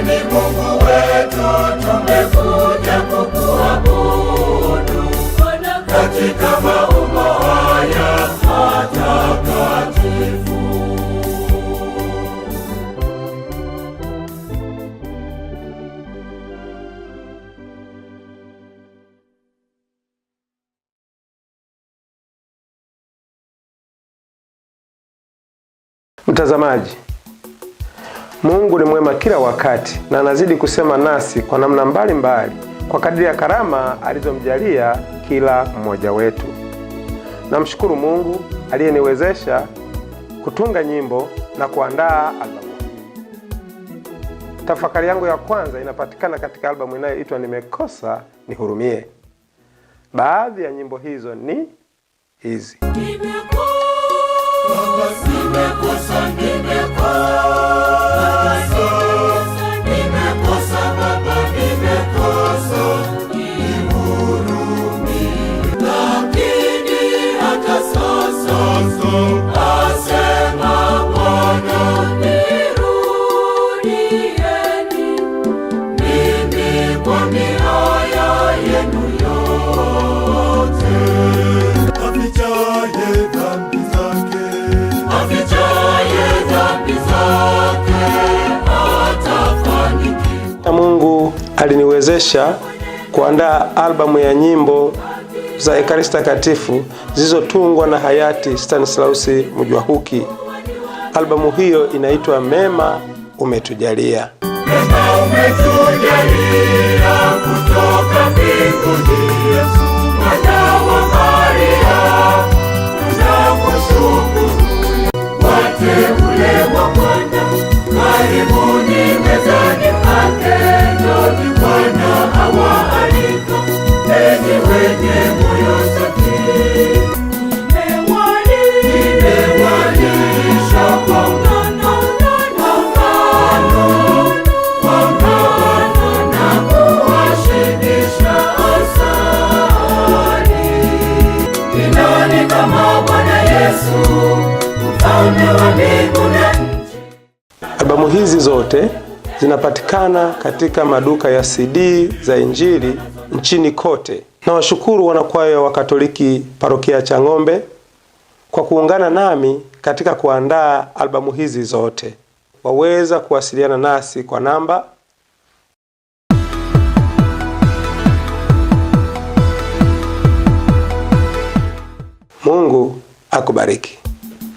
ni Mungu wetu, tumekuja kukuabudu katika maumbo haya matakatifu. Mtazamaji, Mungu ni mwema kila wakati na anazidi kusema nasi kwa namna mbalimbali kwa kadiri ya karama alizomjalia kila mmoja wetu. Namshukuru Mungu aliyeniwezesha kutunga nyimbo na kuandaa albamu hii. Tafakari yangu ya kwanza inapatikana katika albamu inayoitwa Nimekosa Nihurumie. Baadhi ya nyimbo hizo ni hizi: Mungu aliniwezesha kuandaa albamu ya nyimbo za Ekaristi Takatifu zilizotungwa na hayati Stanislaus Mujwahuki. Albamu hiyo inaitwa Mema Umetujalia. Mema umetujalia kutoka mbinguni, Mwana wa Maria, tunakushukuru. Wateule wa Bwana, karibuni mezani pake. Njoni Bwana awaalika, enyi wenye moyo safi. Nimewalisha kwa ngano na kuwashibisha asali. Ni nani kama Bwana Yesu, mfalme wa mbingu na nchi? Albamu hizi zote zinapatikana katika maduka ya CD za Injili nchini kote. Na washukuru wanakwaya wa Katoliki Parokia Chang'ombe kwa kuungana nami katika kuandaa albamu hizi zote. Waweza kuwasiliana nasi kwa namba Mungu akubariki.